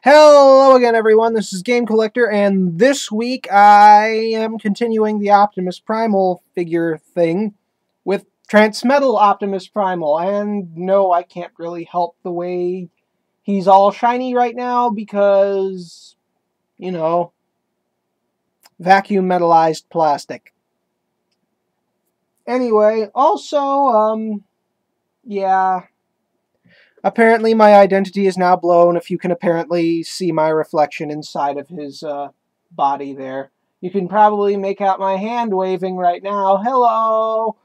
Hello again, everyone. This is Game Collector, and this week I am continuing the Optimus Primal figure thing with transmetal Optimus Primal. And no, I can't really help the way he's all shiny right now because, you know, vacuum metallized plastic. Anyway, also, yeah. Apparently my identity is now blown if you can apparently see my reflection inside of his body there. You can probably make out my hand waving right now. Hello!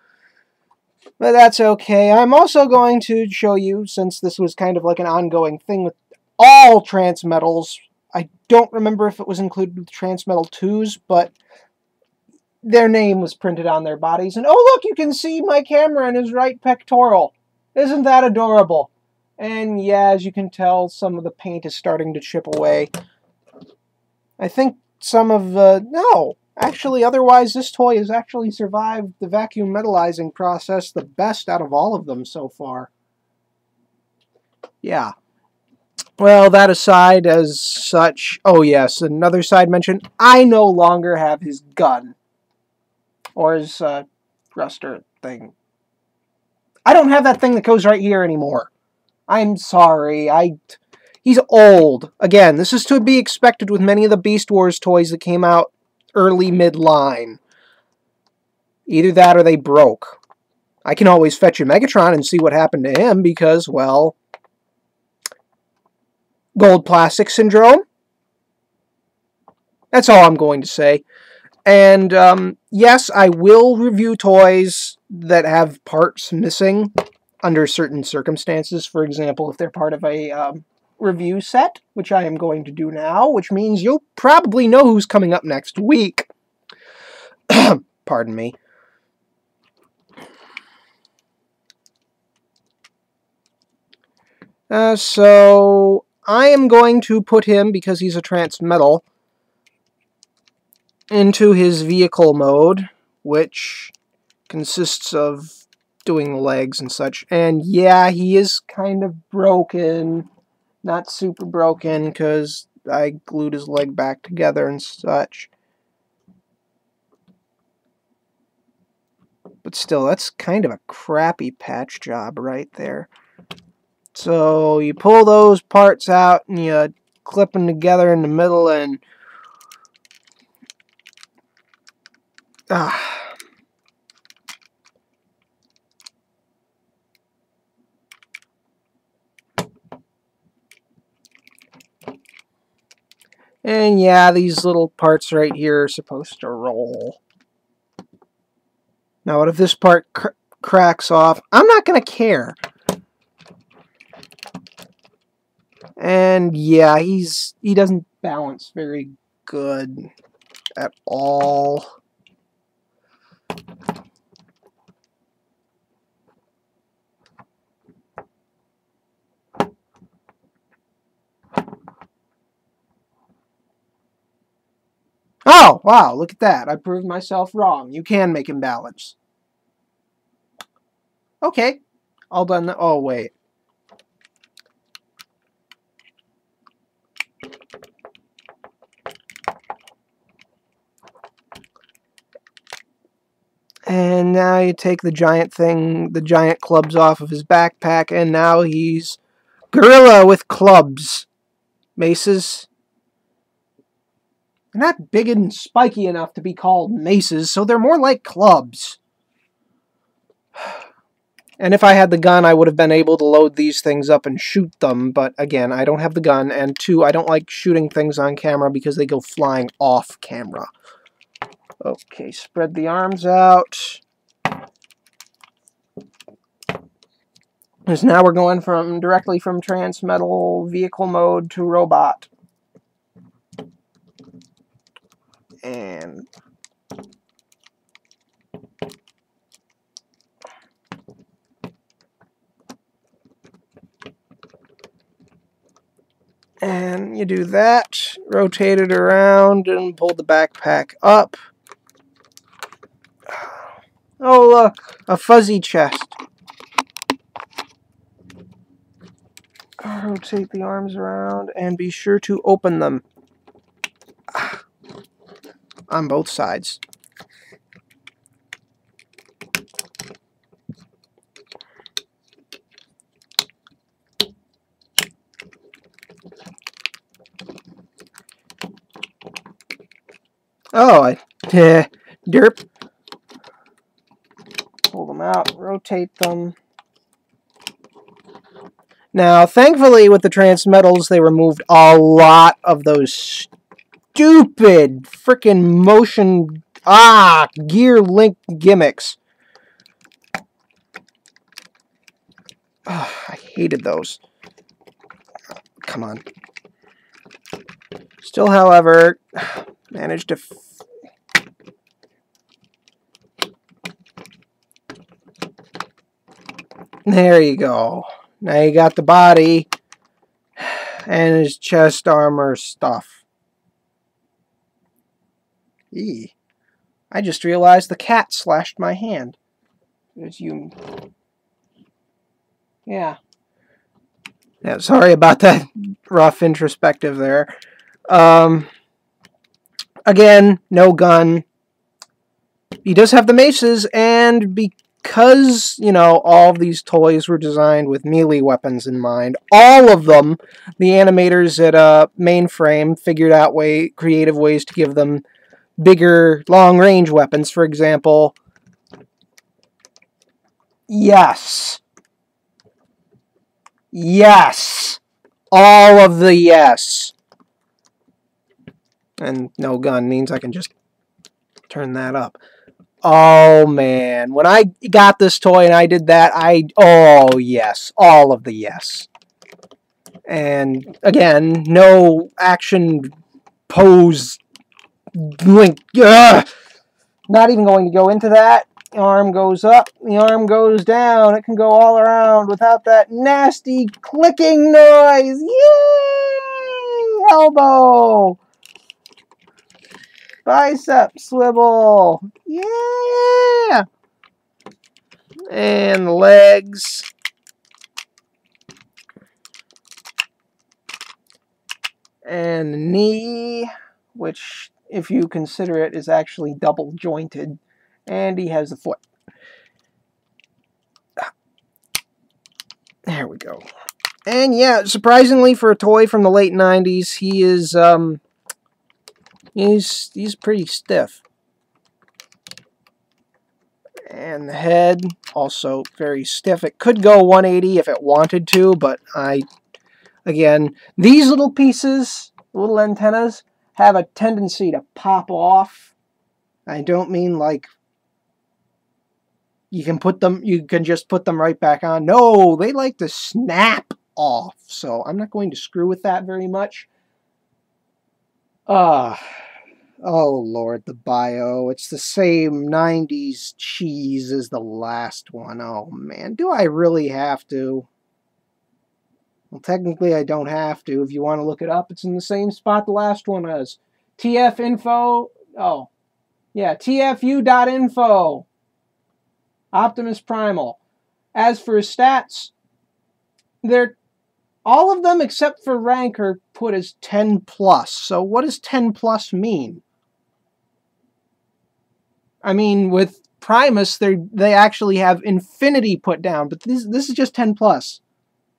But that's okay. I'm also going to show you, since this was kind of like an ongoing thing with all transmetals. I don't remember if it was included with transmetal 2s, but their name was printed on their bodies. And oh look, you can see my camera in his right pectoral. Isn't that adorable? And yeah, as you can tell, some of the paint is starting to chip away. I think some of no, actually, otherwise this toy has actually survived the vacuum metallizing process the best out of all of them so far. Yeah. Well, that aside, as such, oh yes, another side mention, I no longer have his gun. Or his thruster thing. I don't have that thing that goes right here anymore. I'm sorry, he's old. Again, this is to be expected with many of the Beast Wars toys that came out early mid-line. Either that or they broke. I can always fetch a Megatron and see what happened to him because, well, gold plastic syndrome. That's all I'm going to say. And, yes, I will review toys that have parts missing under certain circumstances. For example, if they're part of a review set, which I am going to do now, which means you'll probably know who's coming up next week. Pardon me. So I am going to put him, because he's a transmetal, into his vehicle mode, which consists of doing the legs and such. And yeah, he is kind of broken. Not super broken, because I glued his leg back together and such. But still, that's kind of a crappy patch job right there. So you pull those parts out and you clip them together in the middle and... And yeah, these little parts right here are supposed to roll. Now, what if this part cracks off? I'm not going to care. And yeah, he doesn't balance very good at all. Oh, wow, look at that. I proved myself wrong. You can make him balance. Okay, all done. Oh, wait. And now you take the giant clubs off of his backpack, and now he's gorilla with clubs. Maces. They're not big and spiky enough to be called maces, so they're more like clubs. And if I had the gun, I would have been able to load these things up and shoot them, but again, I don't have the gun, and two, I don't like shooting things on camera because they go flying off camera. Okay, spread the arms out. Because now we're going directly from transmetal vehicle mode to robot. And you do that, rotate it around, and pull the backpack up. Oh, look, a fuzzy chest. Rotate the arms around and be sure to open them on both sides. Oh, derp. Pull them out, rotate them. Now, thankfully, with the transmetals, they removed a lot of those stupid freaking motion gear link gimmicks. Oh, I hated those. Come on. Still, however, managed to... There you go. Now you got the body and his chest armor stuff. Eee. I just realized the cat slashed my hand. There's you. Yeah. Yeah, sorry about that rough introspective there. Again, no gun. He does have the maces, and because, you know, all of these toys were designed with melee weapons in mind, all of them, the animators at Mainframe figured out creative ways to give them bigger, long-range weapons. For example, yes. Yes. All of the yes. And no gun means I can just turn that up. Oh, man. When I got this toy and I did that, oh, yes. All of the yes. And, again, no action pose link. Ugh! Not even going to go into that. The arm goes up, the arm goes down. It can go all around without that nasty clicking noise. Yay! Elbow. Bicep swivel. Yeah! And legs. And knee, which, if you consider it, is actually double jointed. And he has a foot. There we go. And yeah, surprisingly for a toy from the late 90s, he is, he's pretty stiff. And the head, also very stiff. It could go 180 if it wanted to, but again, these little pieces, little antennas, have a tendency to pop off. I don't mean like you can just put them right back on. No, they like to snap off. So I'm not going to screw with that very much. Oh Lord, the bio. It's the same 90s cheese as the last one. Oh man, do I really have to? Well, technically I don't have to. If you want to look it up, it's in the same spot the last one is. TF info. Oh, yeah, tfu.info. Optimus Primal. As for his stats, all of them except for rank are put as 10 plus. So what does 10 plus mean? I mean, with Primus, they actually have infinity put down, but this is just 10 plus.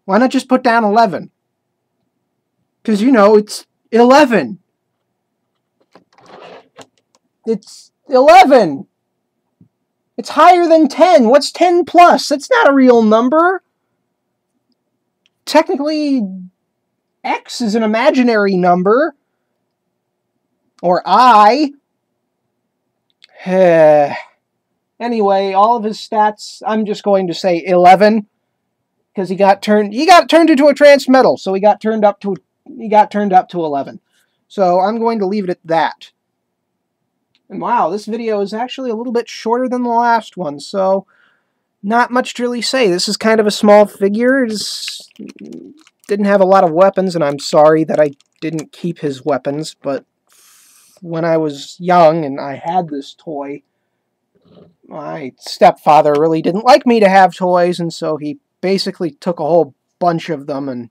Why not just put down 11? Because, you know, it's 11. It's 11. It's higher than 10. What's 10 plus? That's not a real number. Technically, X is an imaginary number. Or I. Anyway, all of his stats, I'm just going to say 11. Because he got turned into a transmetal, so he got turned up to 11. So I'm going to leave it at that. And wow, this video is actually a little bit shorter than the last one, so not much to really say. This is kind of a small figure. It didn't have a lot of weapons, and I'm sorry that I didn't keep his weapons, but when I was young and I had this toy, my stepfather really didn't like me to have toys, and so he basically took a whole bunch of them and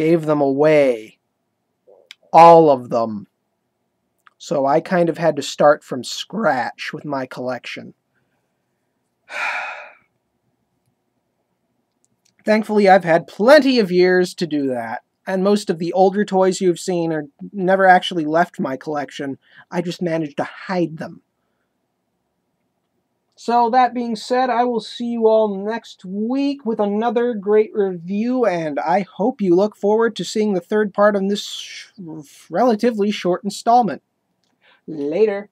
gave them away. All of them. So I kind of had to start from scratch with my collection. Thankfully, I've had plenty of years to do that, and most of the older toys you've seen are never actually left my collection. I just managed to hide them. So that being said, I will see you all next week with another great review, and I hope you look forward to seeing the third part of this relatively short installment. Later.